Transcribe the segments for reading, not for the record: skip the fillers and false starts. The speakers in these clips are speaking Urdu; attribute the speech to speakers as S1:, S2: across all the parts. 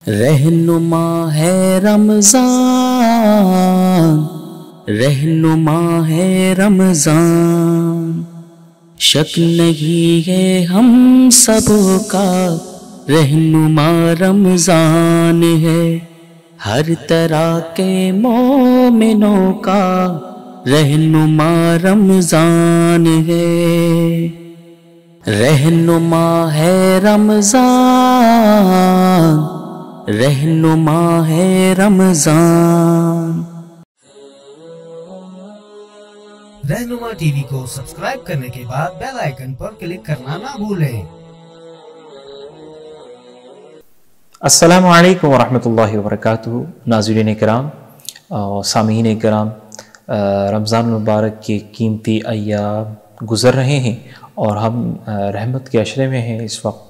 S1: رہنما ہے رمضان، رہنما ہے رمضان، شک نہیں ہے ہم سب کا رہنما رمضان ہے، ہر طرح کے مومنوں کا رہنما رمضان ہے، رہنما ہے رمضان، رہنما ہے رمضان۔
S2: رہنما ٹی وی کو سبسکرائب کرنے کے بعد بیل آئیکن پر کلک کرنا نہ بھولیں۔
S3: السلام علیکم ورحمۃ اللہ وبرکاتہ۔ ناظرین کرام اور سامعین کرام، رمضان المبارک کے قیمتی ایام گزر رہے ہیں اور ہم رحمت کے عشرے میں ہیں اس وقت،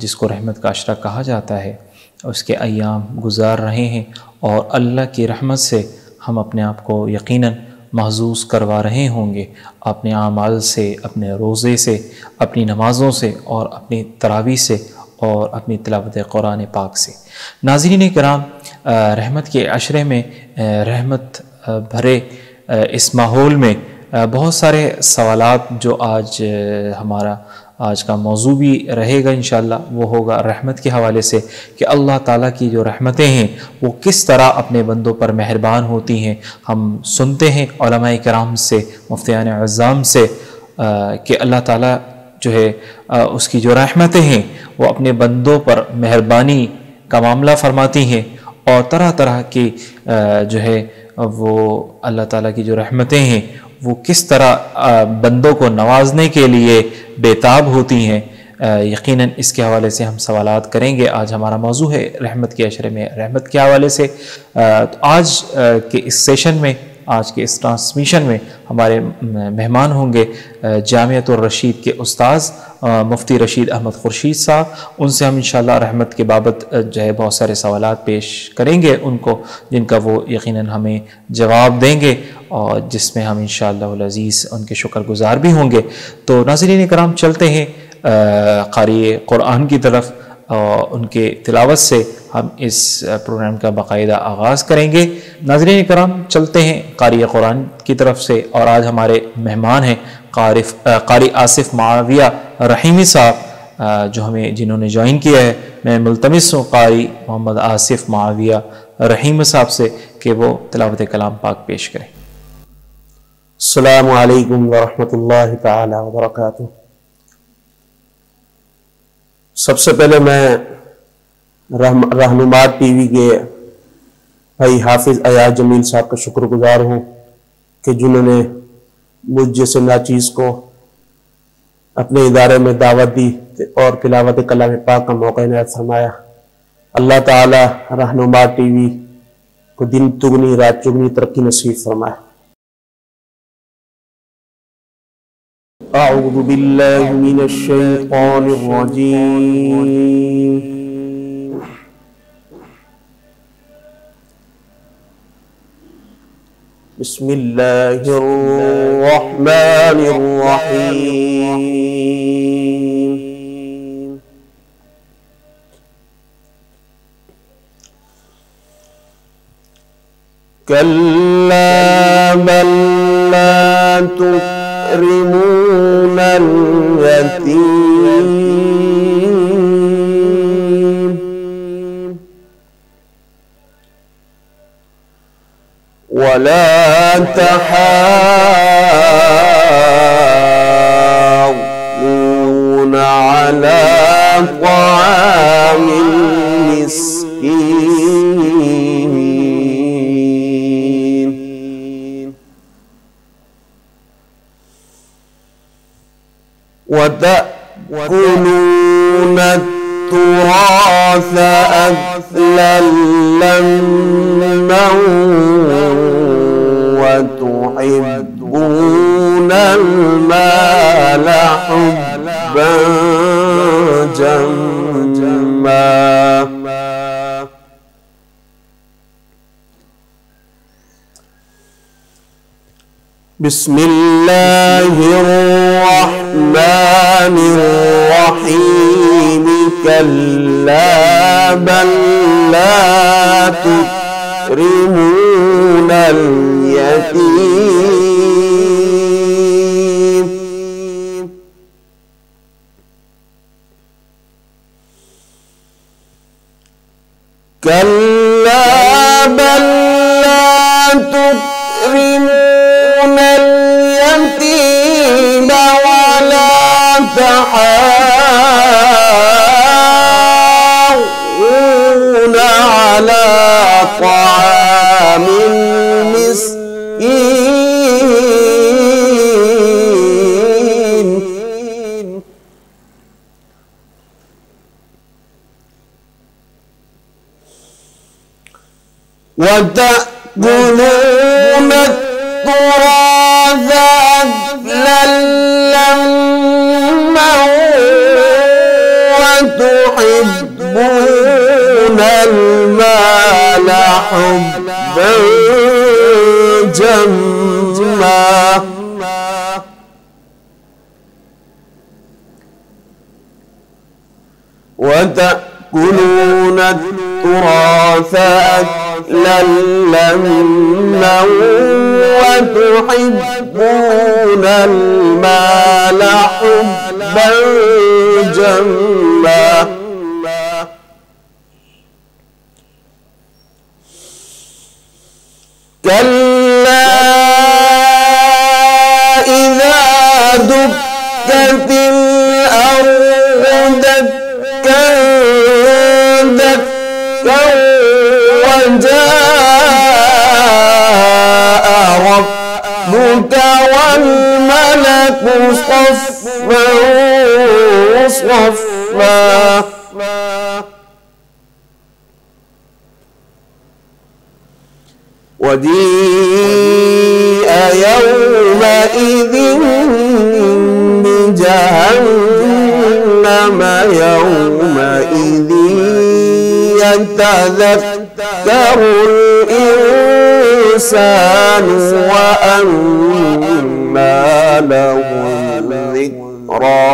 S3: جس کو رحمت کا عشرہ کہا جاتا ہے، اس کے ایام گزار رہے ہیں اور اللہ کی رحمت سے ہم اپنے آپ کو یقیناً محظوظ کروا رہے ہوں گے، اپنے اعمال سے، اپنے روزے سے، اپنی نمازوں سے اور اپنی تراویح سے اور اپنی تلاوت قرآن پاک سے۔ ناظرین کرام، رحمت کے عشرے میں، رحمت بھرے اس ماحول میں بہت سارے سوالات جو ہمارا آج کا موضوع بھی رہے گا انشاءاللہ، وہ ہوگا رحمت کے حوالے سے کہ اللہ تعالیٰ کی جو رحمتیں ہیں وہ کس طرح اپنے بندوں پر مہربان ہوتی ہیں۔ ہم سنتے ہیں علماء کرام سے، مفتیان اعظام سے کہ اللہ تعالیٰ جو ہے اس کی جو رحمتیں ہیں وہ اپنے بندوں پر مہربانی کا معاملہ فرماتی ہیں، اور طرح طرح کی جو ہے وہ اللہ تعالیٰ کی جو رحمتیں ہیں وہ کس طرح بندوں کو نوازنے کے لیے بےتاب ہوتی ہیں۔ یقیناً اس کے حوالے سے ہم سوالات کریں گے۔ آج ہمارا موضوع ہے رحمت کے عشرے میں رحمت کے حوالے سے۔ آج کے اس سیشن میں، آج کے اس ٹرانسمیشن میں ہمارے مہمان ہوں گے جامعۃ الرشید کے استاذ مفتی رشید احمد خورشید صاحب۔ ان سے ہم انشاءاللہ رحمت کے بابت جو ہے بہت سارے سوالات پیش کریں گے ان کو، جن کا وہ یقیناً ہمیں جواب دیں گے اور جس میں ہم انشاءاللہ العزیز ان کے شکر گزار بھی ہوں گے۔ تو ناظرین کرام، چلتے ہیں قاری قرآن کی طرف، اور ان کے تلاوت سے ہم اس پروگرام کا باقاعدہ آغاز کریں گے۔ ناظرین کرام، چلتے ہیں قاری قرآن کی طرف سے، اور آج ہمارے مہمان ہیں قاری آصف معاویہ رحیمی صاحب، جنہوں نے جوائن کیا ہے۔ میں ملتمس ہوں قاری محمد آصف معاویہ رحیمی صاحب سے کہ وہ تلاوت کلام پاک پیش کریں۔
S4: السلام علیکم ورحمۃ اللہ تعالی وبرکاتہ۔ سب سے پہلے میں رہنما ٹی وی کے بھائی حافظ ایاز جمیل صاحب کا شکر گزار ہوں کہ جنہوں نے مجھ جیسے ناچیز کو اپنے ادارے میں دعوت دی اور تلاوت کلام پاک کا موقع عنایت فرمایا۔ اللہ تعالی رہنما ٹی وی کو دن دگنی رات چگنی ترقی نصیب فرمائے۔ اعوذ باللہ من الشیطان الرجیم، بسم اللہ الرحمن الرحیم۔ کلا بل لا تکرمون اليتیم ولا تحاضون على طعام المسكين وتأكلون التراث أكلا لما وتحبون المال حبا جما بسم الله الرحمن الرحيم كلا بل لا تكرمون اليتيم كلا بل لا تكرمون اليتيم ولا تحاضون على طعام المسكين وتأكلون التراث أكلا لما وتحبون المال حبا جما وتأكلون التراث أكلا لما وتحبون المال حبا جما كلا إذا دكت الأرض دكا دكا وجاء ربك والملك صفا صفا وجيء يومئذ بجهنم يومئذ يتذكر الإنسان وأنى له الذكرى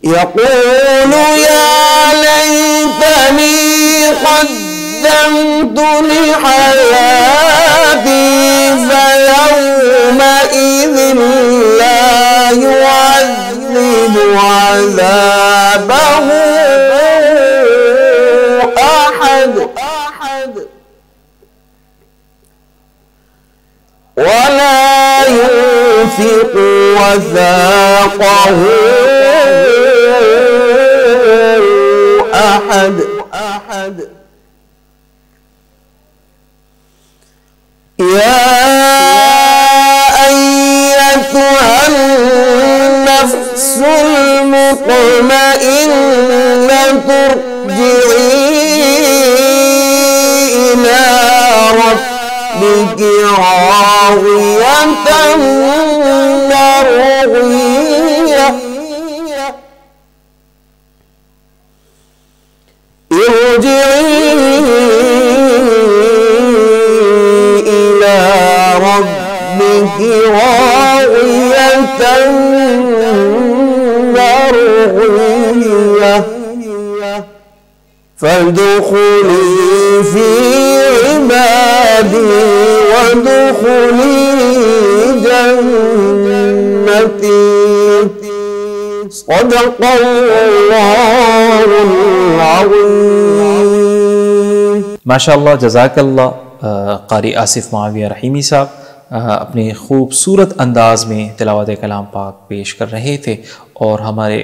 S4: يقول يا ليتني قدمت لحياتي فيومئذ لا يعذب عذابه أحد ولا يوثق وثاقه أحد يا أيتها النفس المطمئنة ارجعي إلى ربك راضية مرضية ارجعي إلى ربك راضية مرضية فادخلي في عبادي وادخلي جنتي صدق الله العظيم
S3: ماشاءاللہ جزاک اللہ قاری آصف معاویہ رحیمی صاحب اپنے خوبصورت انداز میں تلاوت کلام پاک پیش کر رہے تھے اور ہمارے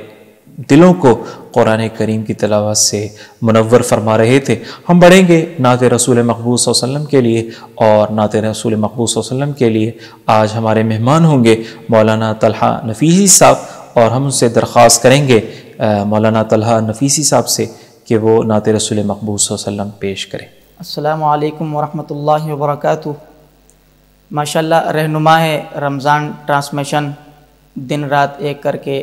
S3: دلوں کو قرآن کریم کی تلاوت سے منور فرما رہے تھے۔ ہم بڑھیں گے نعت رسول مقبول صلی اللہ علیہ وسلم کے لیے، اور نعت رسول مقبول صلی اللہ علیہ وسلم کے لیے آج ہمارے مہمان ہوں گے مولانا طلحہ نفیسی صاحب، اور ہم ان سے درخواست کریں گے مولانا طلحہ نفیسی صاحب سے کہ وہ نعت رسول مقبول صلی اللہ علیہ وسلم پیش کریں۔
S5: السلام علیکم ورحمۃ اللہ وبرکاتہ۔ ماشاءاللہ رہنما ہے رمضان ٹرانسمیشن دن رات ایک کر کے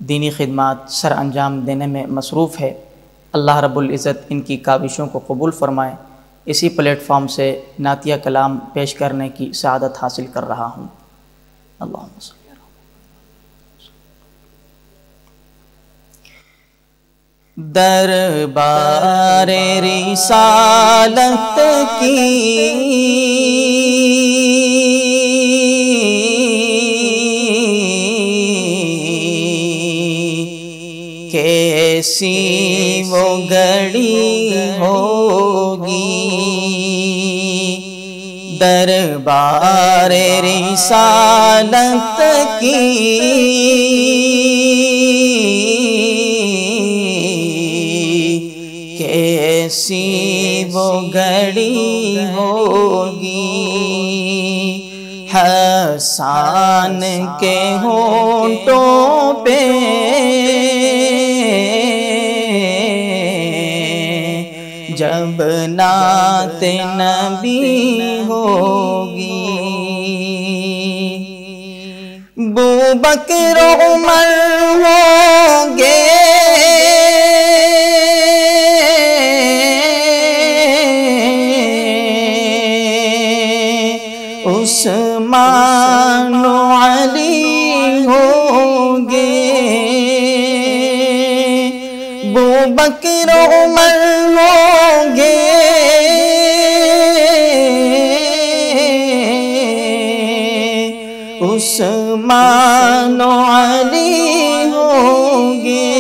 S5: دینی خدمات سر انجام دینے میں مصروف ہے۔ اللہ رب العزت ان کی کاوشوں کو قبول فرمائے۔ اسی پلیٹ فارم سے نعتیہ کلام پیش کرنے کی سعادت حاصل کر رہا ہوں۔ اللہم صلی دربار رسالت کی کیسی وہ گھڑی ہوگی، دربار رسالت کی کیسی وہ گھڑی ہوگی، حسان کے ہونٹوں پہ جب نعت نبی ہوگی، ابوبکر عمر ہوں گے عثمان و علی ہوں گے، ابوبکر عمر ہوں گے عثمان و علی ہوں گے،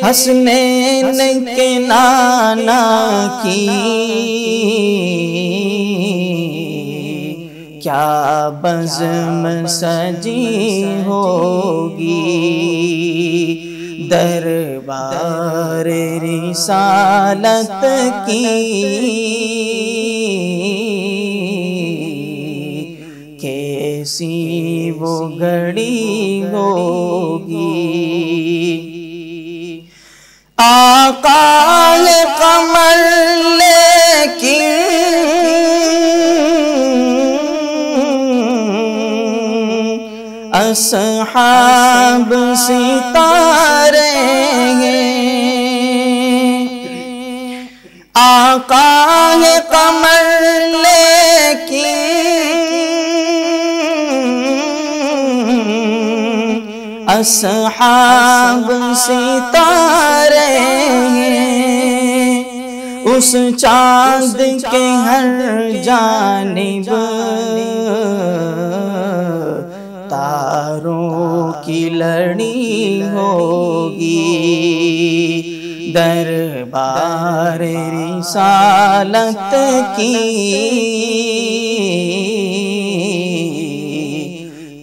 S5: حسنین کے نانا کی کیا بزم سجی ہوگی، دربار رسالت کی کیسی وہ گھڑی ہوگی، آقا ہے قمر لیکن اصحاب ستارے ہیں، آقا ہے قمر لیکن اصحاب ستارے ہیں، اس چاند کے ہر جانب تاروں کی لڑی ہوگی، دربار رسالت کی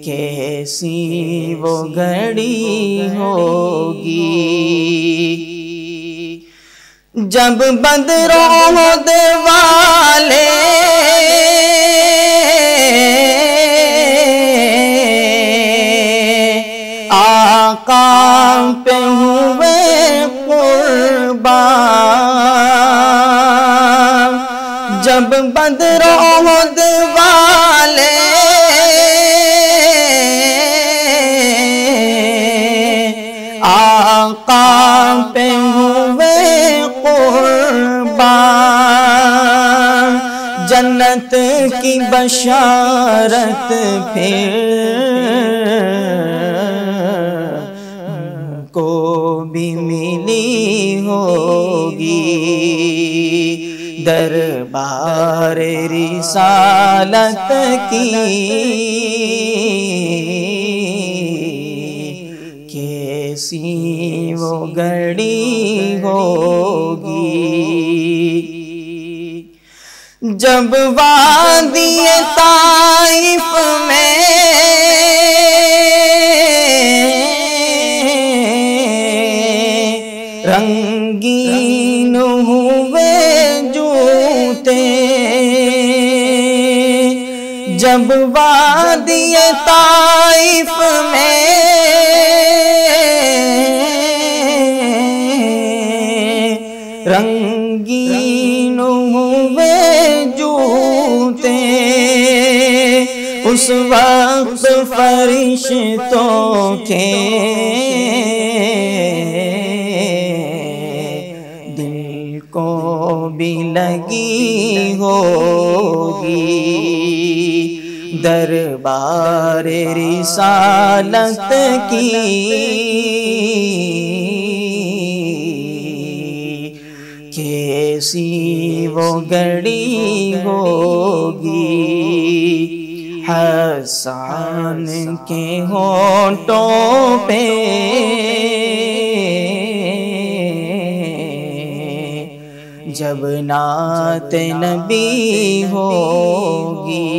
S5: کیسی وہ گھڑی ہوگی، جب بدر و احد والے آقا پہ ہوئے قربان، جب بدر و احد والے آقا پہ ہوئے قربان، جنت کی بشارت پھر کو بھی ملی ہوگی، دربار رسالت کی کیسی وہ گھڑی ہوگی، جب وادی طائف میں رنگین ہوئے جوتے، جب وادی طائف میں رنگین ہوئے جوتے، اس وقت فرشتوں کے دل کو بھی لگی ہوگی، دربار رسالت کی کیسی وہ گھڑی ہوگی حسان کے ہونٹوں پہ جب نعت نبی ہوگی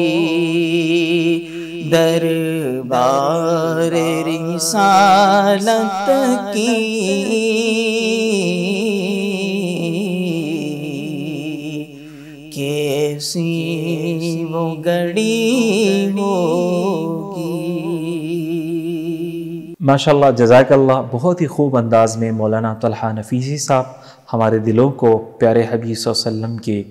S5: دربار رسالت کی کیسی وہ گھڑی ہوگی۔
S3: ماشاءاللہ، جزاک اللہ۔ بہت ہی خوب انداز میں مولانا طلحہ نفیسی صاحب ہمارے دلوں کو پیارے حبیب صلی اللہ علیہ وسلم کی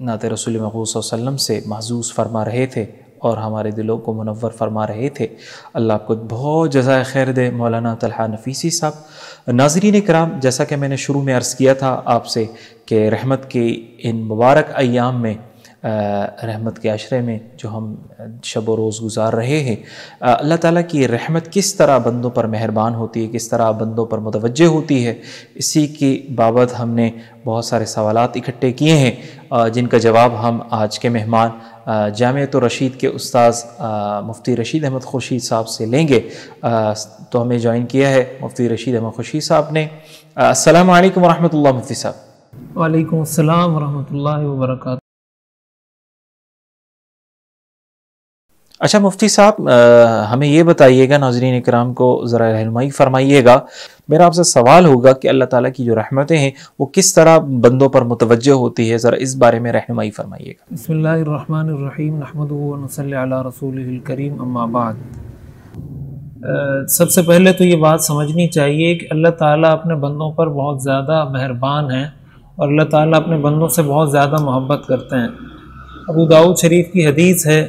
S3: نعت رسول مقبول صلی اللہ علیہ وسلم سے محظوظ فرما رہے تھے اور ہمارے دلوں کو منور فرما رہے تھے۔ اللہ آپ کو بہت جزائے خیر دے مولانا طلحہ نفیسی صاحب۔ ناظرین کرام، جیسا کہ میں نے شروع میں عرض کیا تھا آپ سے کہ رحمت کے ان مبارک ایام میں، رحمت کے عشرے میں جو ہم شب و روز گزار رہے ہیں، اللہ تعالیٰ کی رحمت کس طرح بندوں پر مہربان ہوتی ہے، کس طرح بندوں پر متوجہ ہوتی ہے، اسی کی بابت ہم نے بہت سارے سوالات اکٹھے کیے ہیں جن کا جواب ہم آج کے مہمان جامعۃ الرشید کے استاذ مفتی رشید احمد خورشید صاحب سے لیں گے۔ تو ہمیں جوائن کیا ہے مفتی رشید احمد خورشید صاحب نے۔ السلام علیکم ورحمۃ اللہ مفتی صاحب۔
S6: وعلیکم السلام ورحمۃ اللہ وبرکاتہ۔
S3: اچھا مفتی صاحب، ہمیں یہ بتائیے گا، ناظرین اکرام کو ذرا رہنمائی فرمائیے گا۔ میرا آپ سے سوال ہوگا کہ اللہ تعالیٰ کی جو رحمتیں ہیں وہ کس طرح بندوں پر متوجہ ہوتی ہے، ذرا اس بارے میں رہنمائی فرمائیے گا۔
S6: بسم اللہ الرحمن الرحیم، نحمدہ ونصلی علی رسولہ الکریم، اما بعد۔ سب سے پہلے تو یہ بات سمجھنی چاہیے کہ اللہ تعالیٰ اپنے بندوں پر بہت زیادہ مہربان ہیں اور اللہ تعالیٰ اپنے بندوں سے بہت زیادہ محبت کرتے ہیں۔ ابو داؤد شریف کی حدیث ہے،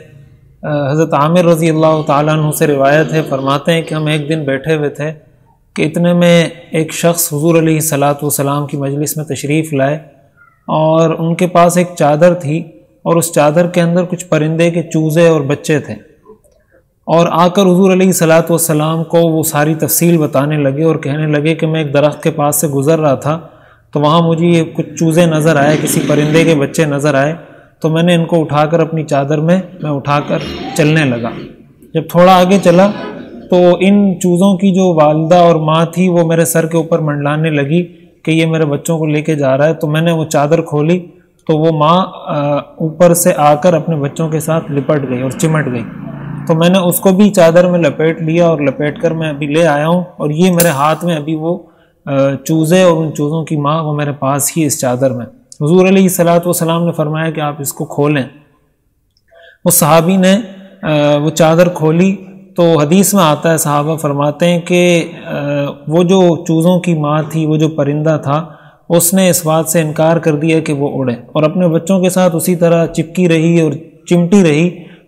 S6: حضرت عامر رضی اللہ تعالیٰ عنہ سے روایت ہے، فرماتے ہیں کہ ہم ایک دن بیٹھے ہوئے تھے کہ اتنے میں ایک شخص حضور علیہ السلام کی مجلس میں تشریف لائے اور ان کے پاس ایک چادر تھی اور اس چادر کے اندر کچھ پرندے کے چوزے اور بچے تھے، اور آ کر حضور علیہ السلام کو وہ ساری تفصیل بتانے لگے اور کہنے لگے کہ میں ایک درخت کے پاس سے گزر رہا تھا تو وہاں مجھے یہ کچھ چوزے نظر آئے، کسی پرندے کے بچے نظر آئے، تو میں نے ان کو اٹھا کر اپنی چادر میں اٹھا کر چلنے لگا۔ جب تھوڑا آگے چلا تو ان چوزوں کی جو والدہ اور ماں تھی وہ میرے سر کے اوپر منڈلانے لگی کہ یہ میرے بچوں کو لے کے جا رہا ہے، تو میں نے وہ چادر کھولی تو وہ ماں اوپر سے آ کر اپنے بچوں کے ساتھ لپٹ گئی اور چمٹ گئی، تو میں نے اس کو بھی چادر میں لپیٹ لیا اور لپیٹ کر میں ابھی لے آیا ہوں، اور یہ میرے ہاتھ میں ابھی وہ چوزے اور ان چوزوں کی ماں وہ میرے پاس ہی اس چادر میں۔ حضور علیہ السلام نے فرمایا کہ آپ اس کو کھولیں۔ وہ صحابی نے وہ چادر کھولی تو حدیث میں آتا ہے، صحابہ فرماتے ہیں کہ وہ جو چوزوں کی ماں تھی، وہ جو پرندہ تھا، اس نے اس بات سے انکار کر دیا کہ وہ اڑے اور اپنے بچوں کے ساتھ اسی طرح چپکی رہی اور چمٹی رہی۔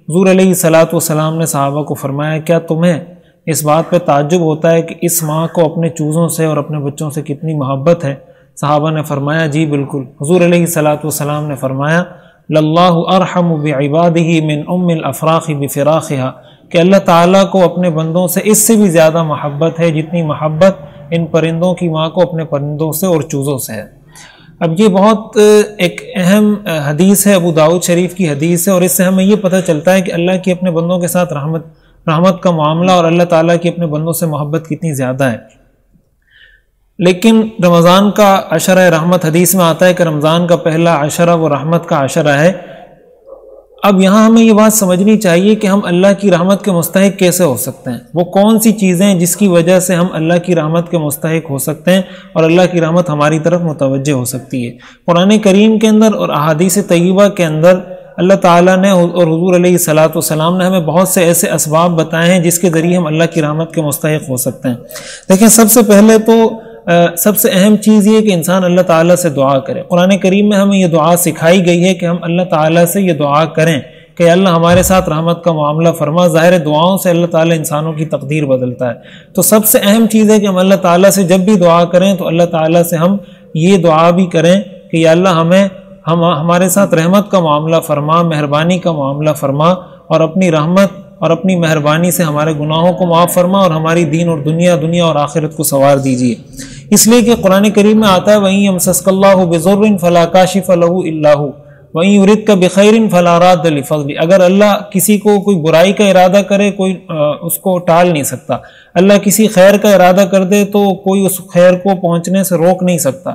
S6: حضور علیہ السلام نے صحابہ کو فرمایا کہ کیا تمہیں اس بات پہ تعجب ہوتا ہے کہ اس ماں کو اپنے چوزوں سے اور اپنے بچوں سے کتنی محبت ہے؟ صحابہ نے فرمایا جی بالکل۔ حضور علیہ السلام نے فرمایا للہ ارحم بعبادہ من ام الافراخ بفراخها، کہ اللہ تعالیٰ کو اپنے بندوں سے اس سے بھی زیادہ محبت ہے جتنی محبت ان پرندوں کی ماں کو اپنے پرندوں سے اور چوزوں سے ہے۔ اب یہ بہت ایک اہم حدیث ہے، ابو داؤد شریف کی حدیث ہے، اور اس سے ہمیں یہ پتہ چلتا ہے کہ اللہ کی اپنے بندوں کے ساتھ رحمت کا معاملہ اور اللہ تعالیٰ کی اپنے بندوں سے محبت کتنی زیادہ ہے۔ لیکن رمضان کا عشرہ رحمت، حدیث میں آتا ہے کہ رمضان کا پہلا عشرہ وہ رحمت کا عشرہ ہے۔ اب یہاں ہمیں یہ بات سمجھنی چاہیے کہ ہم اللہ کی رحمت کے مستحق کیسے ہو سکتے ہیں، وہ کون سی چیزیں ہیں جس کی وجہ سے ہم اللہ کی رحمت کے مستحق ہو سکتے ہیں اور اللہ کی رحمت ہماری طرف متوجہ ہو سکتی ہے۔ قرآن کریم کے اندر اور احادیث طیبہ کے اندر اللہ تعالیٰ نے اور حضور علیہ السلام نے ہمیں بہت سے ایسے اسباب بتائے ہیں جس کے ذریعے ہم اللہ کی رحمت کے مستحق ہو سکتے ہیں۔ دیکھیں، سب سے پہلے تو سب سے اہم چیز یہ کہ انسان اللہ تعالیٰ سے دعا کرے۔ قرآن کریم میں ہمیں یہ دعا سکھائی گئی ہے کہ ہم اللہ تعالیٰ سے یہ دعا کریں کہ اللہ ہمارے ساتھ رحمت کا معاملہ فرما۔ ظاہر دعاؤں سے اللہ تعالیٰ انسانوں کی تقدیر بدلتا ہے، تو سب سے اہم چیز ہے کہ ہم اللہ تعالیٰ سے جب بھی دعا کریں تو اللہ تعالیٰ سے ہم یہ دعا بھی کریں کہ یا اللہ ہمیں ہمارے ساتھ رحمت کا معاملہ فرما، مہربانی کا معاملہ فرما، اور اپنی رحمت اور اپنی مہربانی سے ہمارے گناہوں کو معاف فرما، اور ہماری دین اور دنیا اور آخرت کو سنوار دیجیے۔ اس لیے کہ قرآن کریم میں آتا ہے وَإِن يَمْسَسْكَ اللَّهُ بِضُرٍّ فَلَا كَاشِفَ لَهُ إِلَّا هُوَ وَإِن يُرِدْكَ بِخَيْرٍ فَلَا رَادَّ لِفَضْلِهِ۔ اگر اللہ کسی کو کوئی برائی کا ارادہ کرے کوئی اس کو ٹال نہیں سکتا، اللہ کسی خیر کا ارادہ کر دے تو کوئی اس خیر کو پہنچنے سے روک نہیں سکتا۔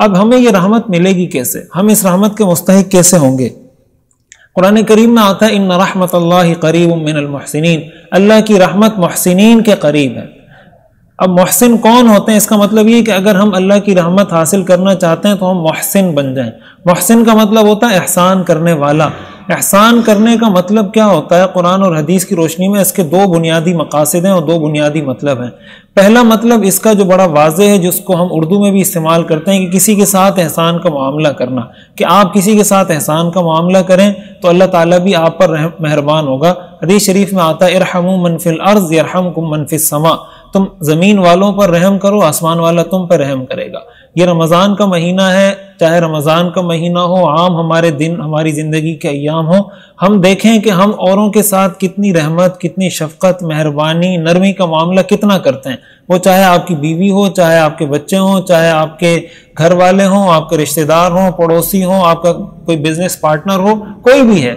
S6: اب ہمیں یہ رحمت ملے گی کیسے؟ ہم اس رحمت کے مستحق کیسے ہوں گے؟ قرآن کریم میں آتا ہے ان رحمت اللہ قریب من المحسنین، اللہ کی رحمت محسنین کے قریب ہے۔ اب محسن کون ہوتے ہیں؟ اس کا مطلب یہ کہ اگر ہم اللہ کی رحمت حاصل کرنا چاہتے ہیں تو ہم محسن بن جائیں۔ محسن کا مطلب ہوتا ہے احسان کرنے والا۔ احسان کرنے کا مطلب کیا ہوتا ہے؟ قرآن اور حدیث کی روشنی میں اس کے دو بنیادی مقاصد ہیں اور دو بنیادی مطلب ہیں۔ پہلا مطلب اس کا جو بڑا واضح ہے، جس کو ہم اردو میں بھی استعمال کرتے ہیں، کہ کسی کے ساتھ احسان کا معاملہ کرنا، کہ آپ کسی کے ساتھ احسان کا معاملہ کریں تو اللہ تعالیٰ بھی آپ پر مہربان ہوگا۔ حدیث شریف میں آتا ہے ارحموا من فی الارض یرحمکم من فی السماء، تم زمین والوں پر رحم کرو، آسمان والا تم پر رحم کرے گا۔ یہ رمضان کا مہینہ ہے، چاہے رمضان کا مہینہ ہو، عام ہمارے دن، ہماری زندگی کے ایام ہوں، ہم دیکھیں کہ ہم اوروں کے ساتھ کتنی رحمت، کتنی شفقت، مہربانی، نرمی کا معاملہ کتنا کرتے ہیں۔ وہ چاہے آپ کی بیوی ہو، چاہے آپ کے بچے ہوں، چاہے آپ کے گھر والے ہوں، آپ کے رشتہ دار ہوں، پڑوسی ہوں، آپ کا کوئی بزنس پارٹنر ہو، کوئی بھی ہے،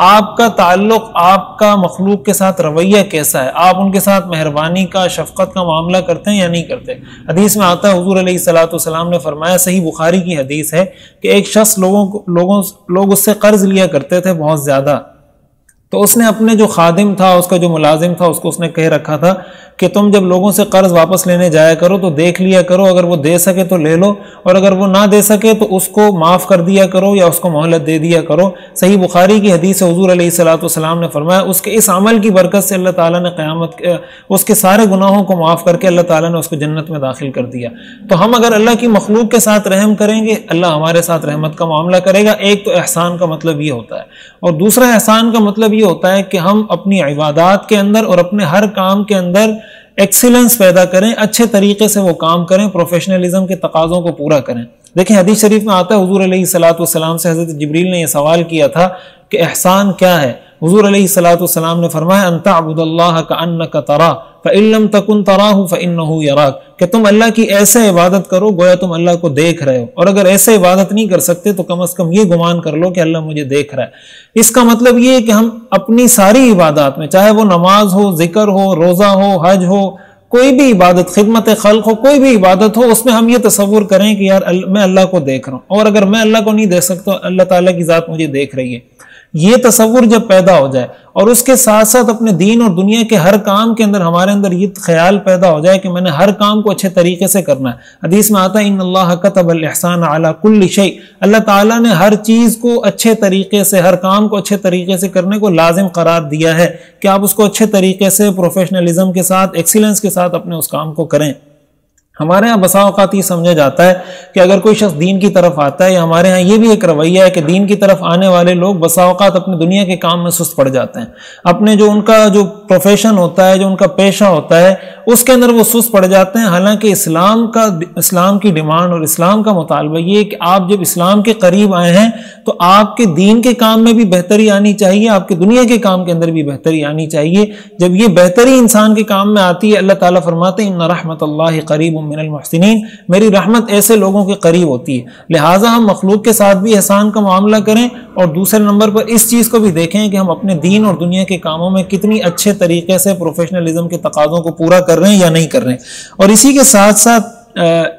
S6: آپ کا تعلق، آپ کا مخلوق کے ساتھ رویہ کیسا ہے؟ آپ ان کے ساتھ مہربانی کا، شفقت کا معاملہ کرتے ہیں یا نہیں کرتے؟ حدیث میں آتا ہے حضور علیہ الصلوۃ نے فرمایا، صحیح بخاری کی حدیث ہے، کہ ایک شخص لوگ اس سے قرض لیا کرتے تھے بہت زیادہ، تو اس نے اپنے جو خادم تھا، اس کا جو ملازم تھا، اس کو اس نے کہہ رکھا تھا کہ تم جب لوگوں سے قرض واپس لینے جایا کرو تو دیکھ لیا کرو، اگر وہ دے سکے تو لے لو، اور اگر وہ نہ دے سکے تو اس کو معاف کر دیا کرو یا اس کو مہلت دے دیا کرو۔ صحیح بخاری کی حدیث حضور علیہ الصلوۃ نے فرمایا اس کے اس عمل کی برکت سے اللہ تعالیٰ نے اس کے سارے گناہوں کو معاف کر کے اللہ تعالیٰ نے اس کو جنت میں داخل کر دیا۔ تو ہم اگر اللہ کی مخلوق کے ساتھ رحم کریں گے، اللہ ہمارے ساتھ رحمت کا معاملہ کرے گا۔ ایک تو احسان کا مطلب یہ ہوتا ہے، اور دوسرا احسان کا مطلب یہ ہوتا ہے کہ ہم اپنی عبادات کے اندر اور اپنے ہر کام کے اندر ایکسیلنس پیدا کریں، اچھے طریقے سے وہ کام کریں، پروفیشنلزم کے تقاضوں کو پورا کریں۔ دیکھیں حدیث شریف میں آتا ہے حضور علیہ الصلوۃ سے حضرت جبریل نے یہ سوال کیا تھا کہ احسان کیا ہے؟ حضور علیہ الصلوۃ نے فرمایا ان تعبد اللہ کأنک تراہ فإن لم تکن تراہ فإنہ یراک، کہ تم اللہ کی ایسے عبادت کرو گویا تم اللہ کو دیکھ رہے ہو، اور اگر ایسے عبادت نہیں کر سکتے تو کم از کم یہ گمان کر لو کہ اللہ مجھے دیکھ رہا ہے۔ اس کا مطلب یہ ہے کہ ہم اپنی ساری عبادات میں، چاہے وہ نماز ہو، ذکر ہو، روزہ ہو، حج ہو، کوئی بھی عبادت، خدمت خلق ہو، کوئی بھی عبادت ہو، اس میں ہم یہ تصور کریں کہ یار میں اللہ کو دیکھ رہا ہوں، اور اگر میں اللہ کو نہیں دیکھ سکتا اللہ تعالیٰ کی ذات مجھے دیکھ رہی ہے۔ یہ تصور جب پیدا ہو جائے اور اس کے ساتھ ساتھ اپنے دین اور دنیا کے ہر کام کے اندر ہمارے اندر یہ خیال پیدا ہو جائے کہ میں نے ہر کام کو اچھے طریقے سے کرنا ہے۔ حدیث میں آتا ہے ان اللہ کتب الاحسان علی کل شیء، اللہ تعالیٰ نے ہر چیز کو اچھے طریقے سے، ہر کام کو اچھے طریقے سے کرنے کو لازم قرار دیا ہے کہ آپ اس کو اچھے طریقے سے، پروفیشنلزم کے ساتھ، ایکسیلنس کے ساتھ اپنے اس کام کو کریں۔ ہمارے ہاں بسا اوقات یہ سمجھا جاتا ہے کہ اگر کوئی شخص دین کی طرف آتا ہے، یا ہمارے ہاں یہ بھی ایک رویہ ہے کہ دین کی طرف آنے والے لوگ بسا اوقات اپنے دنیا کے کام میں سست پڑ جاتے ہیں، اپنے جو ان کا جو پروفیشن ہوتا ہے، جو ان کا پیشہ ہوتا ہے، اس کے اندر وہ سست پڑ جاتے ہیں۔ حالانکہ اسلام کی ڈیمانڈ اور اسلام کا مطالبہ یہ ہے کہ آپ جب اسلام کے قریب آئے ہیں تو آپ کے دین کے کام میں بھی بہتری آنی چاہیے، آپ کے دنیا کے کام کے اندر بھی بہتری آنی چاہیے۔ جب یہ بہتری انسان کے کام میں آتی ہے، اللہ تعالیٰ فرماتے ہیں ان رحمت اللہ قریب من المحسنین، میری رحمت ایسے لوگوں کے قریب ہوتی ہے۔ لہٰذا ہم مخلوق کے ساتھ بھی احسان کا معاملہ کریں، اور دوسرے نمبر پر اس چیز کو بھی دیکھیں کہ ہم اپنے دین اور دنیا کے کاموں میں کتنی اچھے طریقے سے پروفیشنلزم کے تقاضوں کو پورا کر رہے ہیں یا نہیں کر رہے ہیں۔ اور اسی کے ساتھ ساتھ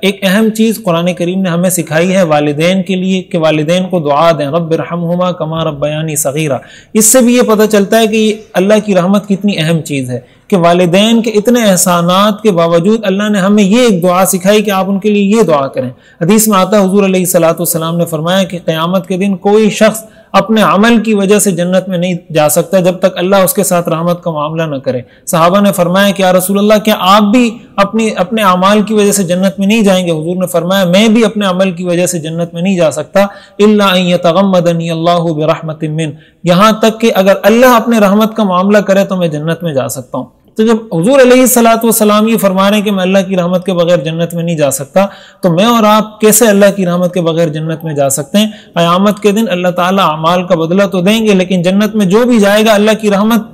S6: ایک اہم چیز قرآن کریم نے ہمیں سکھائی ہے والدین کے لیے، کہ والدین کو دعا دیں، رب ارحمہما کما ربیانی صغیرا۔ اس سے بھی یہ پتہ چلتا ہے کہ اللہ کی رحمت کتنی اہم چیز ہے، کہ والدین کے اتنے احسانات کے باوجود اللہ نے ہمیں یہ ایک دعا سکھائی کہ آپ ان کے لیے یہ دعا کریں۔ حدیث میں آتا ہے حضور علیہ الصلوۃ نے فرمایا کہ قیامت کے دن کوئی شخص اپنے عمل کی وجہ سے جنت میں نہیں جا سکتا جب تک اللہ اس کے ساتھ رحمت کا معاملہ نہ کرے۔ صحابہ نے فرمایا کہ یا رسول اللہ، کیا آپ بھی اپنے اعمال کی وجہ سے جنت میں نہیں جائیں گے؟ حضور نے فرمایا میں بھی اپنے عمل کی وجہ سے جنت میں نہیں جا سکتا، الا ان یتغمدنی اللہ برحمت من، یہاں تک کہ اگر اللہ اپنے رحمت کا معاملہ کرے تو میں جنت میں جا سکتا ہوں۔ تو جب حضور علیہ الصلوۃ والسلام یہ فرما رہے ہیں کہ میں اللہ کی رحمت کے بغیر جنت میں نہیں جا سکتا، تو میں اور آپ کیسے اللہ کی رحمت کے بغیر جنت میں جا سکتے ہیں؟ قیامت کے دن اللہ تعالیٰ اعمال کا بدلہ تو دیں گے، لیکن جنت میں جو بھی جائے گا اللہ کی رحمت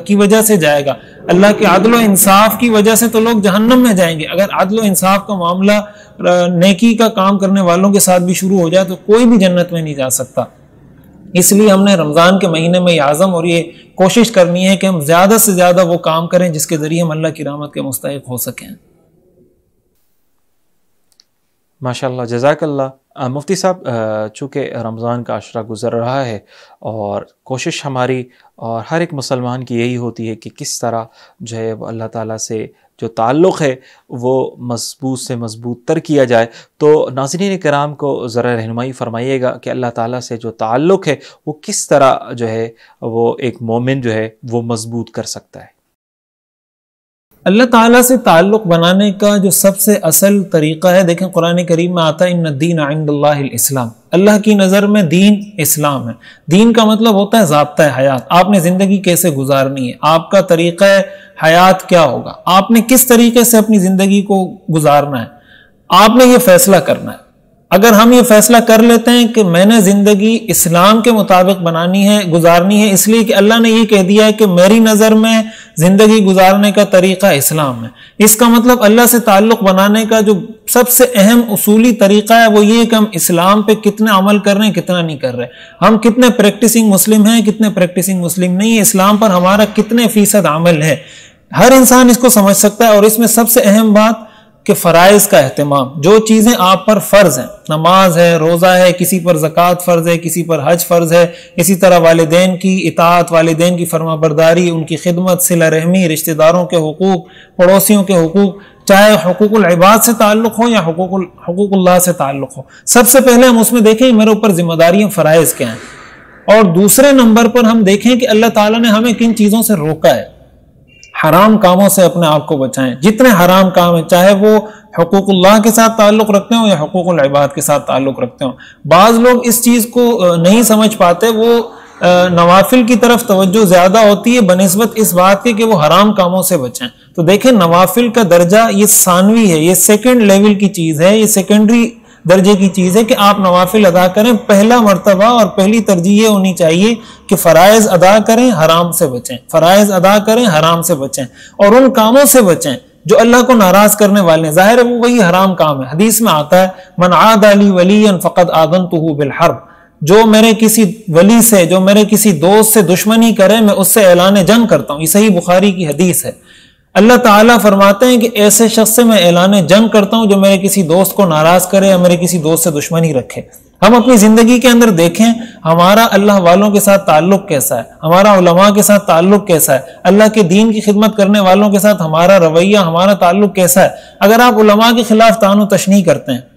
S6: کی وجہ سے جائے گا، اللہ کے عدل و انصاف کی وجہ سے تو لوگ جہنم میں جائیں گے۔ اگر عدل و انصاف کا معاملہ نیکی کا کام کرنے والوں کے ساتھ بھی شروع ہو جائے تو کوئی بھی جنت میں نہیں جا سکتا۔ اس لیے ہم نے رمضان کے مہینے میں یہ عزم اور یہ کوشش کرنی ہے کہ ہم زیادہ سے زیادہ وہ کام کریں جس کے ذریعے ہم اللہ کی رحمت کے مستحق ہو سکیں۔
S3: ماشاءاللہ، جزاک اللہ۔ مفتی صاحب، چونکہ رمضان کا عشرہ گزر رہا ہے اور کوشش ہماری اور ہر ایک مسلمان کی یہی ہوتی ہے کہ کس طرح جو ہے وہ اللہ تعالیٰ سے جو تعلق ہے وہ مضبوط سے مضبوط تر کیا جائے، تو ناظرین کرام کو ذرا رہنمائی فرمائیے گا کہ اللہ تعالیٰ سے جو تعلق ہے وہ کس طرح جو ہے وہ ایک مومن جو ہے وہ مضبوط کر سکتا ہے۔
S6: اللہ تعالیٰ سے تعلق بنانے کا جو سب سے اصل طریقہ ہے، دیکھیں قرآن کریم میں آتا ہے ان الدین عند اللہ الاسلام، اللہ کی نظر میں دین اسلام ہے۔ دین کا مطلب ہوتا ہے ضابطہ حیات، آپ نے زندگی کیسے گزارنی ہے، آپ کا طریقہ حیات کیا ہوگا، آپ نے کس طریقے سے اپنی زندگی کو گزارنا ہے، آپ نے یہ فیصلہ کرنا ہے۔ اگر ہم یہ فیصلہ کر لیتے ہیں کہ میں نے زندگی اسلام کے مطابق بنانی ہے، گزارنی ہے، اس لیے کہ اللہ نے یہ کہہ دیا ہے کہ میری نظر میں زندگی گزارنے کا طریقہ اسلام ہے، اس کا مطلب اللہ سے تعلق بنانے کا جو سب سے اہم اصولی طریقہ ہے وہ یہ کہ ہم اسلام پہ کتنے عمل کر رہے ہیں، کتنا نہیں کر رہے، ہم کتنے پریکٹسنگ مسلم ہیں، کتنے پریکٹسنگ مسلم نہیں ہیں، اسلام پر ہمارا کتنے فیصد عمل ہے۔ ہر انسان اس کو سمجھ سکتا ہے، اور اس میں سب سے اہم بات کہ فرائض کا اہتمام، جو چیزیں آپ پر فرض ہیں، نماز ہے، روزہ ہے، کسی پر زکوٰۃ فرض ہے، کسی پر حج فرض ہے، اسی طرح والدین کی اطاعت، والدین کی فرما برداری، ان کی خدمت، صلہ رحمی، رشتہ داروں کے حقوق، پڑوسیوں کے حقوق، چاہے حقوق العباد سے تعلق ہو یا حقوق اللہ سے تعلق ہو، سب سے پہلے ہم اس میں دیکھیں میرے اوپر ذمہ داریاں، فرائض کیا ہیں، اور دوسرے نمبر پر ہم دیکھیں کہ اللہ تعالیٰ نے ہمیں کن چیزوں سے روکا ہے۔ حرام کاموں سے اپنے آپ کو بچائیں، جتنے حرام کام ہیں، چاہے وہ حقوق اللہ کے ساتھ تعلق رکھتے ہوں یا حقوق العباد کے ساتھ تعلق رکھتے ہوں۔ بعض لوگ اس چیز کو نہیں سمجھ پاتے، وہ نوافل کی طرف توجہ زیادہ ہوتی ہے بنسبت اس بات کے کہ وہ حرام کاموں سے بچیں۔ تو دیکھیں نوافل کا درجہ یہ ثانوی ہے، یہ سیکنڈ لیول کی چیز ہے، یہ سیکنڈری درجے کی چیز ہے کہ آپ نوافل ادا کریں۔ پہلا مرتبہ اور پہلی ترجیح یہ ہونی چاہیے کہ فرائض ادا کریں، حرام سے بچیں، فرائض ادا کریں، حرام سے بچیں، اور ان کاموں سے بچیں جو اللہ کو ناراض کرنے والے ہیں۔ ظاہر ہے وہ وہی حرام کام ہے، حدیث میں آتا ہے من عاد لی ولیا فقد آذنتہ بالحرب، جو میرے کسی ولی سے، جو میرے کسی دوست سے دشمنی کرے میں اس سے اعلان جنگ کرتا ہوں۔ یہ صحیح بخاری کی حدیث ہے۔ اللہ تعالیٰ فرماتے ہیں کہ ایسے شخص سے میں اعلان جنگ کرتا ہوں جو میرے کسی دوست کو ناراض کرے یا میرے کسی دوست سے دشمنی رکھے۔ ہم اپنی زندگی کے اندر دیکھیں ہمارا اللہ والوں کے ساتھ تعلق کیسا ہے، ہمارا علماء کے ساتھ تعلق کیسا ہے، اللہ کے دین کی خدمت کرنے والوں کے ساتھ ہمارا رویہ، ہمارا تعلق کیسا ہے۔ اگر آپ علماء کے خلاف طعن و تشنیع کرتے ہیں،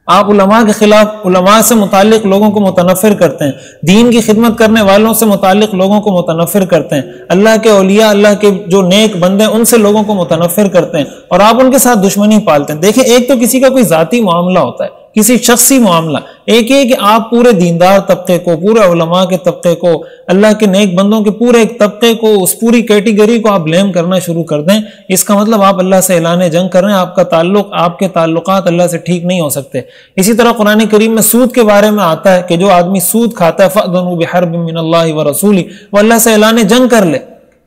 S6: آپ علماء کے خلاف، علماء سے متعلق لوگوں کو متنفر کرتے ہیں، دین کی خدمت کرنے والوں سے متعلق لوگوں کو متنفر کرتے ہیں، اللہ کے اولیاء، اللہ کے جو نیک بندے ان سے لوگوں کو متنفر کرتے ہیں، اور آپ ان کے ساتھ دشمنی پالتے ہیں۔ دیکھیں ایک تو کسی کا کوئی ذاتی معاملہ ہوتا ہے، کسی شخصی معاملہ، ایک یہ کہ آپ پورے دیندار طبقے کو، پورے علماء کے طبقے کو، اللہ کے نیک بندوں کے پورے ایک طبقے کو، اس پوری کیٹیگری کو آپ بلیم کرنا شروع کر دیں، اس کا مطلب آپ اللہ سے اعلان جنگ کر رہے ہیں، آپ کا تعلق، آپ کے تعلقات اللہ سے ٹھیک نہیں ہو سکتے۔ اسی طرح قرآن کریم میں سود کے بارے میں آتا ہے کہ جو آدمی سود کھاتا ہے فَأْذَنُوا بِحَرْبٍ مِّنَ اللَّهِ وَرَسُولِهِ، وہ اللہ سے اعلان جنگ کر لے،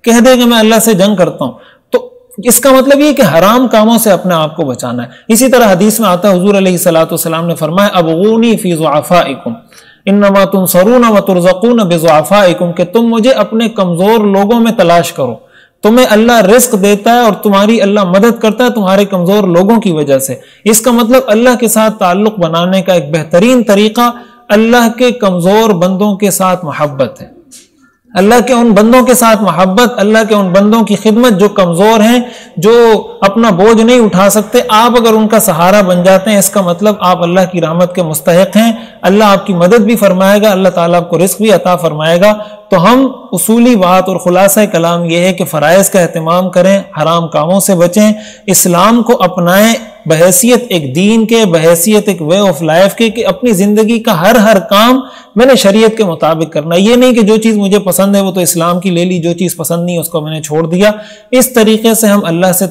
S6: کہہ دے کہ میں اللہ سے جنگ کرتا ہوں۔ تو اس کا مطلب یہ کہ حرام کاموں سے اپنے آپ کو بچانا ہے۔ اسی طرح حدیث میں آتا ہے حضور علیہ الصلوۃ والسلام نے فرمایا ابغونی فی ضعفائکم انما تنصرون وترزقون بضعفائکم، کہ تم مجھے اپنے کمزور لوگوں میں تلاش کرو، تمہیں اللہ رزق دیتا ہے اور تمہاری اللہ مدد کرتا ہے تمہارے کمزور لوگوں کی وجہ سے۔ اس کا مطلب اللہ کے ساتھ تعلق بنانے کا ایک بہترین طریقہ اللہ کے کمزور بندوں کے ساتھ محبت ہے، اللہ کے ان بندوں کے ساتھ محبت، اللہ کے ان بندوں کی خدمت جو کمزور ہیں، جو اپنا بوجھ نہیں اٹھا سکتے۔ آپ اگر ان کا سہارا بن جاتے ہیں، اس کا مطلب آپ اللہ کی رحمت کے مستحق ہیں، اللہ آپ کی مدد بھی فرمائے گا، اللہ تعالیٰ آپ کو رزق بھی عطا فرمائے گا۔ تو ہم اصولی بات اور خلاصہ کلام یہ ہے کہ فرائض کا اہتمام کریں، حرام کاموں سے بچیں، اسلام کو اپنائیں، بحیثیت ایک دین کے، بحیثیت ایک وے آف لائف کے، کہ اپنی زندگی کا ہر کام میں نے شریعت کے مطابق کرنا. یہ نہیں کہ جو چیز مجھے پسند ہے وہ تو اسلام کی لے لی، جو چیز پسند نہیں اس کو میں نے چھوڑ دیا. اس طریقے سے ہم اللہ سے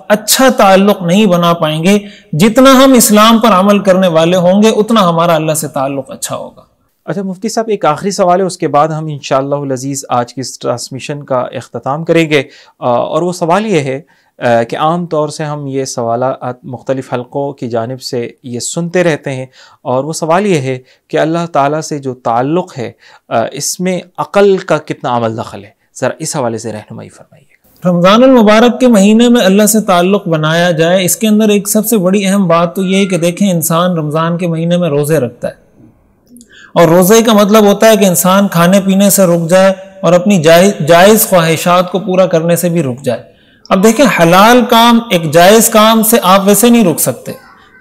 S6: اچھا تعلق نہیں بنا پائیں گے. جتنا ہم اسلام پر عمل کرنے والے ہوں گے اتنا ہمارا اللہ سے تعلق اچھا ہوگا.
S3: اچھا مفتی صاحب، ایک آخری سوال ہے، اس کے بعد ہم انشاءاللہ العزیز آج کی اس ٹرانسمیشن کا اختتام کریں گے. اور وہ سوال یہ ہے کہ عام طور سے ہم یہ سوالات مختلف حلقوں کی جانب سے یہ سنتے رہتے ہیں، اور وہ سوال یہ ہے کہ اللہ تعالیٰ سے جو تعلق ہے اس میں عقل کا کتنا عمل دخل ہے؟ ذرا اس حوالے سے رہنمائی فرمائیے.
S6: رمضان المبارک کے مہینے میں اللہ سے تعلق بنایا جائے، اس کے اندر ایک سب سے بڑی اہم بات تو یہ ہے کہ دیکھیں انسان رمضان کے مہینے میں روزے رکھتا ہے، اور روزے کا مطلب ہوتا ہے کہ انسان کھانے پینے سے رک جائے اور اپنی جائز خواہشات کو پورا کرنے سے بھی رک جائے. اب دیکھیں حلال کام، ایک جائز کام سے آپ ویسے نہیں رک سکتے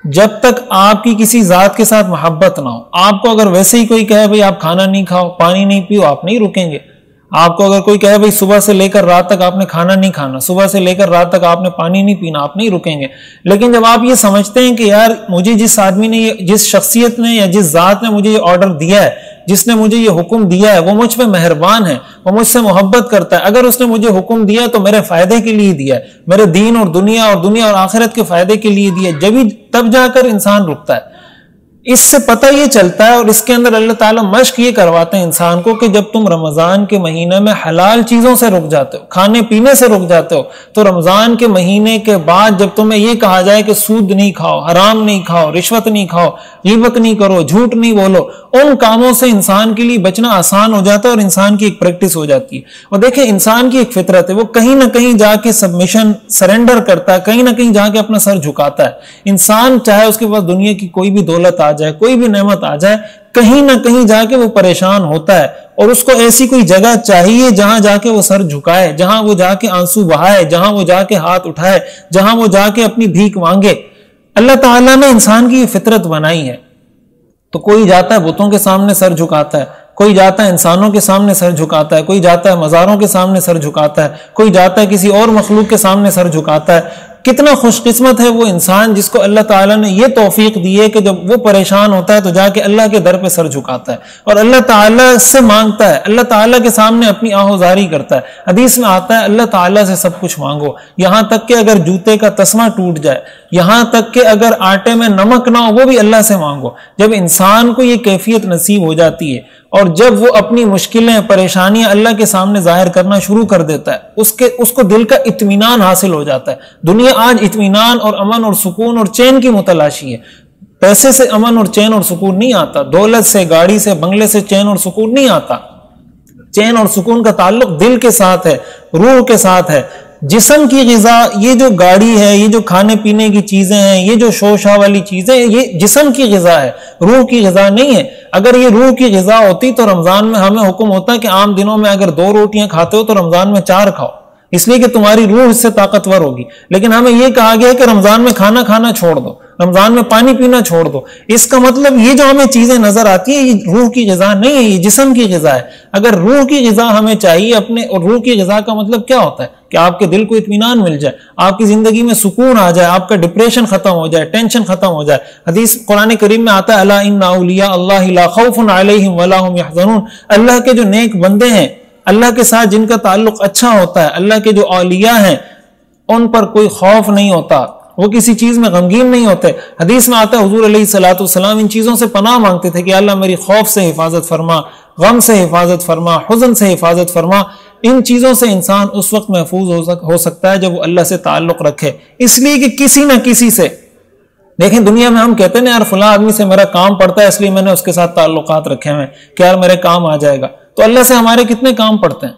S6: جب تک آپ کی کسی ذات کے ساتھ محبت نہ ہو. آپ کو اگر ویسے ہی کوئی کہے بھئی آپ کھانا نہیں کھاؤ، پانی نہیں پیو، آپ نہیں رکیں گے. آپ کو اگر کوئی کہے بھئی صبح سے لے کر رات تک آپ نے کھانا نہیں کھانا، صبح سے لے کر رات تک آپ نے پانی نہیں پینا، آپ نہیں رکیں گے. لیکن جب آپ یہ سمجھتے ہیں کہ یار مجھے جس آدمی نے، جس شخصیت نے یا جس ذات نے مجھے یہ آرڈر دیا ہے، جس نے مجھے یہ حکم دیا ہے، وہ مجھ پہ مہربان ہے، وہ مجھ سے محبت کرتا ہے، اگر اس نے مجھے حکم دیا تو میرے فائدے کے لیے دیا ہے، میرے دین اور دنیا اور آخرت کے فائدے کے لیے دیا ہے، تب جا کر انسان رکتا ہے. اس سے پتہ یہ چلتا ہے، اور اس کے اندر اللہ تعالیٰ مشق یہ کرواتے ہیں انسان کو کہ جب تم رمضان کے مہینے میں حلال چیزوں سے رک جاتے ہو، کھانے پینے سے رک جاتے ہو، تو رمضان کے مہینے کے بعد جب تمہیں یہ کہا جائے کہ سود نہیں کھاؤ، حرام نہیں کھاؤ، رشوت نہیں کھاؤ، غیبت نہیں کرو، جھوٹ نہیں بولو، ان کاموں سے انسان کے لیے بچنا آسان ہو جاتا ہے اور انسان کی ایک پریکٹس ہو جاتی ہے. اور دیکھیں انسان کی ایک فطرت ہے، وہ کہیں نہ کہیں جا کے سبمیشن، سرنڈر کرتا ہے، کہیں نہ کہیں جا کے اپنا سر جھکاتا ہے. انسان چاہے اس کے پاس دنیا کی کوئی بھی دولت آ جائے، کوئی بھی نعمت آ جائے، کہیں نہ کہیں جا کے وہ پریشان ہوتا ہے، اور اس کو ایسی کوئی جگہ چاہیے جہاں جا کے وہ سر جھکائے، جہاں وہ جا کے آنسو بہائے، جہاں وہ جا کے ہاتھ اٹھائے، جہاں وہ جا کے اپنی بھیک مانگے. اللہ تعالیٰ نے انسان کی یہ فطرت بنائی ہے. تو کوئی جاتا ہے بتوں کے سامنے سر جھکاتا ہے، کوئی جاتا ہے انسانوں کے سامنے سر جھکاتا ہے، کوئی جاتا ہے مزاروں کے سامنے سر جھکاتا ہے، کوئی جاتا ہے کسی اور مخلوق کے سامنے سر جھکاتا ہے. کتنا خوش قسمت ہے وہ انسان جس کو اللہ تعالیٰ نے یہ توفیق دی ہے کہ جب وہ پریشان ہوتا ہے تو جا کے اللہ کے در پہ سر جھکاتا ہے اور اللہ تعالیٰ سے مانگتا ہے، اللہ تعالیٰ کے سامنے اپنی آہوزاری کرتا ہے. حدیث میں آتا ہے اللہ تعالیٰ سے سب کچھ مانگو، یہاں تک کہ اگر جوتے کا تسمہ ٹوٹ جائے، یہاں تک کہ اگر آٹے میں نمک نہ ہو، وہ بھی اللہ سے مانگو. جب انسان کو یہ کیفیت نصیب ہو جاتی ہے اور جب وہ اپنی مشکلیں، پریشانیاں اللہ کے سامنے ظاہر کرنا شروع کر دیتا ہے، اس کو دل کا اطمینان حاصل ہو جاتا ہے. دنیا آج اطمینان اور امن اور سکون اور چین کی متلاشی ہے. پیسے سے امن اور چین اور سکون نہیں آتا، دولت سے، گاڑی سے، بنگلے سے چین اور سکون نہیں آتا. چین اور سکون کا تعلق دل کے ساتھ ہے، روح کے ساتھ ہے. جسم کی غذا، یہ جو گاڑی ہے، یہ جو کھانے پینے کی چیزیں ہیں، یہ جو شوشہ والی چیزیں، یہ جسم کی غذا ہے، روح کی غذا نہیں ہے. اگر یہ روح کی غذا ہوتی تو رمضان میں ہمیں حکم ہوتا کہ عام دنوں میں اگر 2 روٹیاں کھاتے ہو تو رمضان میں 4 کھاؤ، اس لیے کہ تمہاری روح اس سے طاقتور ہوگی. لیکن ہمیں یہ کہا گیا کہ رمضان میں کھانا کھانا چھوڑ دو، رمضان میں پانی پینا چھوڑ دو. اس کا مطلب یہ جو ہمیں چیزیں نظر آتی ہیں یہ روح کی غذا نہیں ہے، یہ جسم کی غذا ہے. اگر روح کی غذا ہمیں چاہیے اپنے، اور روح کی غذا کا مطلب کیا ہوتا ہے کہ آپ کے دل کو اطمینان مل جائے، آپ کی زندگی میں سکون آ جائے، آپ کا ڈپریشن ختم ہو جائے، ٹینشن ختم ہو جائے. حدیث قرآن کریم میں آتا ہے الا ان اولیاء اللہ لا خوف علیہم ولا هم يحزنون. اللہ کے جو نیک بندے ہیں، اللہ کے ساتھ جن کا تعلق اچھا ہوتا ہے، اللہ کے جو اولیاء ہیں، ان پر کوئی خوف نہیں ہوتا، وہ کسی چیز میں غمگین نہیں ہوتے. حدیث میں آتا ہے حضور علیہ الصلوۃ والسلام ان چیزوں سے پناہ مانگتے تھے کہ اللہ میری خوف سے حفاظت فرما، غم سے حفاظت فرما، حزن سے حفاظت فرما. ان چیزوں سے انسان اس وقت محفوظ ہو سکتا ہے جب وہ اللہ سے تعلق رکھے. اس لیے کہ کسی نہ کسی سے، دیکھیں دنیا میں ہم کہتے ہیں یار فلاں آدمی سے میرا کام پڑتا ہے اس لیے میں نے اس کے ساتھ تعلقات رکھے ہوئے کہ یار میرے کام آ جائے گا. تو اللہ سے ہمارے کتنے کام پڑتے ہیں،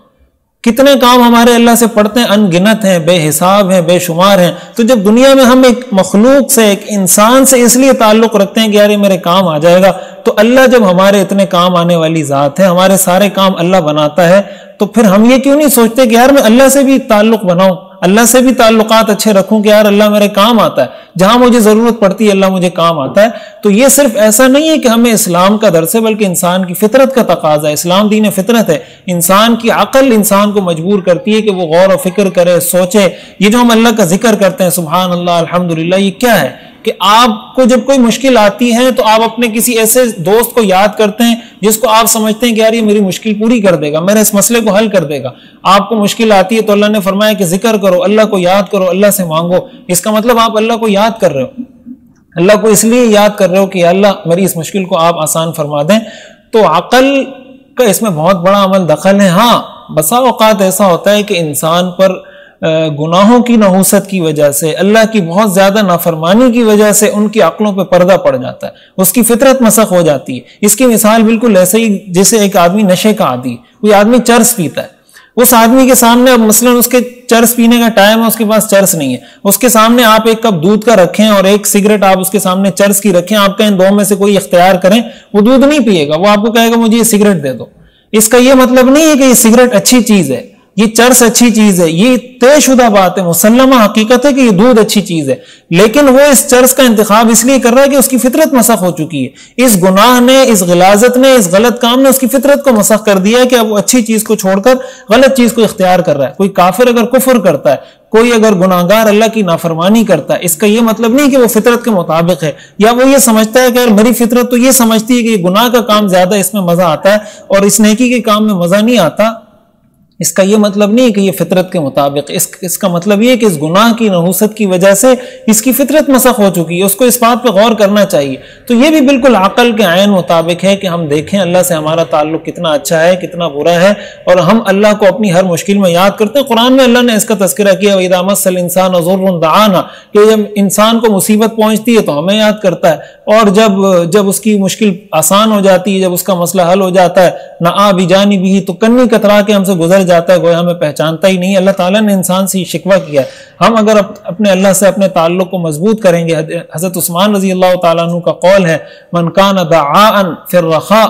S6: کتنے کام ہمارے اللہ سے پڑھتے ہیں، ان گنت ہیں، بے حساب ہیں، بے شمار ہیں. تو جب دنیا میں ہم ایک مخلوق سے، ایک انسان سے اس لیے تعلق رکھتے ہیں کہ یار یہ میرے کام آ جائے گا، تو اللہ جب ہمارے اتنے کام آنے والی ذات ہے، ہمارے سارے کام اللہ بناتا ہے، تو پھر ہم یہ کیوں نہیں سوچتے کہ یار میں اللہ سے بھی تعلق بناؤں، اللہ سے بھی تعلقات اچھے رکھوں کہ یار اللہ میرے کام آتا ہے، جہاں مجھے ضرورت پڑتی ہے اللہ مجھے کام آتا ہے. تو یہ صرف ایسا نہیں ہے کہ ہمیں اسلام کا درس ہے، بلکہ انسان کی فطرت کا تقاضا ہے. اسلام دین فطرت ہے. انسان کی عقل انسان کو مجبور کرتی ہے کہ وہ غور و فکر کرے، سوچے. یہ جو ہم اللہ کا ذکر کرتے ہیں سبحان اللہ الحمدللہ، یہ کیا ہے کہ آپ کو جب کوئی مشکل آتی ہے تو آپ اپنے کسی ایسے دوست کو یاد کرتے ہیں جس کو آپ سمجھتے ہیں کہ یار یہ میری مشکل پوری کر دے گا، میرے اس مسئلے کو حل کر دے گا. آپ کو مشکل آتی ہے تو اللہ نے فرمایا کہ ذکر کرو، اللہ کو یاد کرو، اللہ سے مانگو. اس کا مطلب آپ اللہ کو یاد کر رہے ہو، اللہ کو اس لیے یاد کر رہے ہو کہ اللہ میری اس مشکل کو آپ آسان فرما دیں. تو عقل کا اس میں بہت بڑا عمل دخل ہے. ہاں بسا اوقات ایسا ہوتا ہے کہ انسان پر گناہوں کی نحوست کی وجہ سے، اللہ کی بہت زیادہ نافرمانی کی وجہ سے ان کی عقلوں پہ پردہ پڑ جاتا ہے، اس کی فطرت مسخ ہو جاتی ہے. اس کی مثال بالکل ایسے ہی جیسے ایک آدمی نشے کا عادی، کوئی آدمی چرس پیتا ہے، اس آدمی کے سامنے اب مثلا اس کے چرس پینے کا ٹائم ہے، اس کے پاس چرس نہیں ہے، اس کے سامنے آپ ایک کپ دودھ کا رکھیں اور ایک سگریٹ آپ اس کے سامنے چرس کی رکھیں، آپ کہیں دو میں سے کوئی اختیار کریں، وہ دودھ نہیں پیے گا، وہ آپ کو کہے گا مجھے یہ سگریٹ دے دو. اس کا یہ مطلب نہیں ہے کہ یہ سگریٹ اچھی چیز ہے، یہ چرس اچھی چیز ہے، یہ طے شدہ بات ہے، مسلمہ حقیقت ہے کہ یہ دودھ اچھی چیز ہے، لیکن وہ اس چرس کا انتخاب اس لیے کر رہا ہے کہ اس کی فطرت مسخ ہو چکی ہے. اس گناہ نے، اس غلاظت نے، اس غلط کام نے اس کی فطرت کو مسخ کر دیا ہے کہ اب وہ اچھی چیز کو چھوڑ کر غلط چیز کو اختیار کر رہا ہے. کوئی کافر اگر کفر کرتا ہے، کوئی اگر گناہگار اللہ کی نافرمانی کرتا ہے، اس کا یہ مطلب نہیں کہ وہ فطرت کے مطابق ہے، یا وہ یہ سمجھتا ہے کہ اگر میری فطرت تو یہ سمجھتی ہے کہ یہ گناہ کا کام زیادہ اس میں مزہ آتا ہے اور اس نیکی کے کام میں مزہ نہیں آتا. اس کا یہ مطلب نہیں کہ یہ فطرت کے مطابق، اس کا مطلب یہ کہ اس گناہ کی نحوست کی وجہ سے اس کی فطرت مسخ ہو چکی ہے، اس کو اس بات پہ غور کرنا چاہیے. تو یہ بھی بالکل عقل کے عین مطابق ہے کہ ہم دیکھیں اللہ سے ہمارا تعلق کتنا اچھا ہے، کتنا برا ہے، اور ہم اللہ کو اپنی ہر مشکل میں یاد کرتے ہیں. قرآن میں اللہ نے اس کا تذکرہ کیا وَإِذَا مَسَّ الْإِنسَانَ ضُرٌّ دَعَانَا، کہ جب انسان کو مصیبت پہنچتی ہے تو ہمیں یاد کرتا ہے، اور جب اس کی مشکل آسان ہو جاتی ہے، جب اس کا مسئلہ حل ہو جاتا ہے، نَآ بِجَانِبِهِ، تو کنی کترا کے ہم سے گزر جاتا ہے، گویا ہمیں پہچانتا ہی نہیں. اللہ تعالیٰ نے انسان سے شکوہ کیا ہے. ہم اگر اپنے اللہ سے اپنے تعلق کو مضبوط کریں گے، حضرت عثمان رضی اللہ تعالیٰ عنہ کا قول ہے من کان دعاء فی الرخاء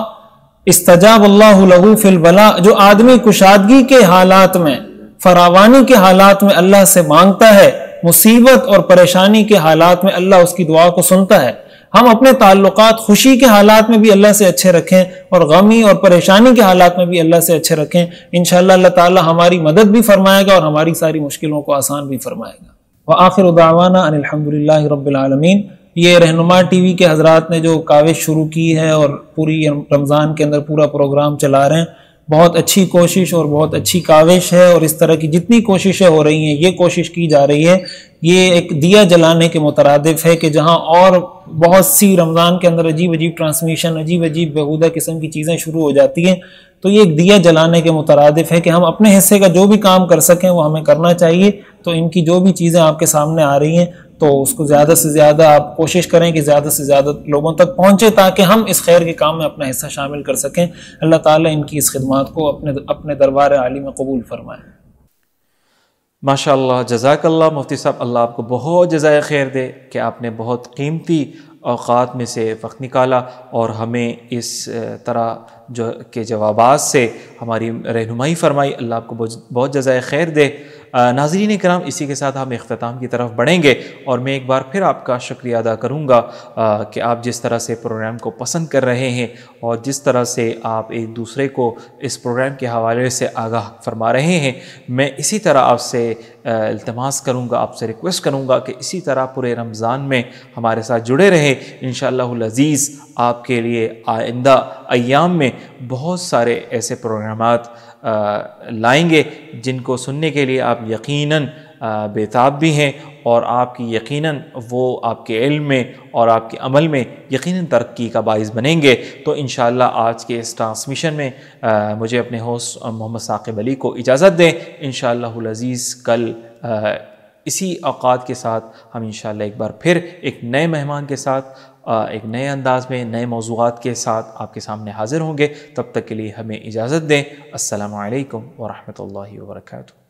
S6: استجاب اللہ لہ فی البلاء، جو آدمی کشادگی کے حالات میں، فراوانی کے حالات میں اللہ سے مانگتا ہے، مصیبت اور پریشانی کے حالات میں اللہ اس کی دعا کو سنتا ہے. ہم اپنے تعلقات خوشی کے حالات میں بھی اللہ سے اچھے رکھیں اور غمی اور پریشانی کے حالات میں بھی اللہ سے اچھے رکھیں. انشاءاللہ اللہ تعالی ہماری مدد بھی فرمائے گا اور ہماری ساری مشکلوں کو آسان بھی فرمائے گا. وآخر دعوانا ان الحمدللہ رب العالمین. یہ رہنما ٹی وی کے حضرات نے جو کاوش شروع کی ہے اور پوری رمضان کے اندر پورا پروگرام چلا رہے ہیں، بہت اچھی کوشش اور بہت اچھی کاوش ہے، اور اس طرح کی جتنی کوششیں ہو رہی ہیں، یہ کوشش کی جا رہی ہے، یہ ایک دیا جلانے کے مترادف ہے کہ جہاں اور بہت سی رمضان کے اندر عجیب عجیب ٹرانسمیشن، عجیب عجیب بیہودہ قسم کی چیزیں شروع ہو جاتی ہیں، تو یہ ایک دیا جلانے کے مترادف ہے کہ ہم اپنے حصے کا جو بھی کام کر سکیں وہ ہمیں کرنا چاہیے. تو ان کی جو بھی چیزیں آپ کے سامنے آ رہی ہیں تو اس کو زیادہ سے زیادہ آپ کوشش کریں کہ زیادہ سے زیادہ لوگوں تک پہنچے تاکہ ہم اس خیر کے کام میں اپنا حصہ شامل کر سکیں. اللہ تعالیٰ ان کی اس خدمات کو اپنے دربار عالی میں قبول فرمائے.
S3: ماشاء اللہ، جزاک اللہ مفتی صاحب، اللہ آپ کو بہت جزائے خیر دے کہ آپ نے بہت قیمتی اوقات میں سے وقت نکالا اور ہمیں اس طرح جو کے جوابات سے ہماری رہنمائی فرمائی. اللہ آپ کو بہت جزائے خیر دے. ناظرین کرام، اسی کے ساتھ ہم اختتام کی طرف بڑھیں گے، اور میں ایک بار پھر آپ کا شکریہ ادا کروں گا کہ آپ جس طرح سے پروگرام کو پسند کر رہے ہیں اور جس طرح سے آپ ایک دوسرے کو اس پروگرام کے حوالے سے آگاہ فرما رہے ہیں. میں اسی طرح آپ سے التماس کروں گا، آپ سے ریکویسٹ کروں گا کہ اسی طرح پورے رمضان میں ہمارے ساتھ جڑے رہیں. انشاءاللہ العزیز آپ کے لیے آئندہ ایام میں بہت سارے ایسے پروگرامات لائیں گے جن کو سننے کے لیے آپ یقیناً بےتاب بھی ہیں، اور آپ کی یقیناً وہ آپ کے علم میں اور آپ کے عمل میں یقیناً ترقی کا باعث بنیں گے. تو انشاءاللہ آج کے اس ٹرانسمیشن میں مجھے اپنے ہوسٹ محمد ثاقب علی کو اجازت دیں. انشاءاللہ العزیز کل اسی اوقات کے ساتھ ہم انشاءاللہ ایک بار پھر ایک نئے مہمان کے ساتھ، ایک نئے انداز میں، نئے موضوعات کے ساتھ آپ کے سامنے حاضر ہوں گے. تب تک کے لیے ہمیں اجازت دیں. السلام علیکم ورحمۃ اللہ وبرکاتہ.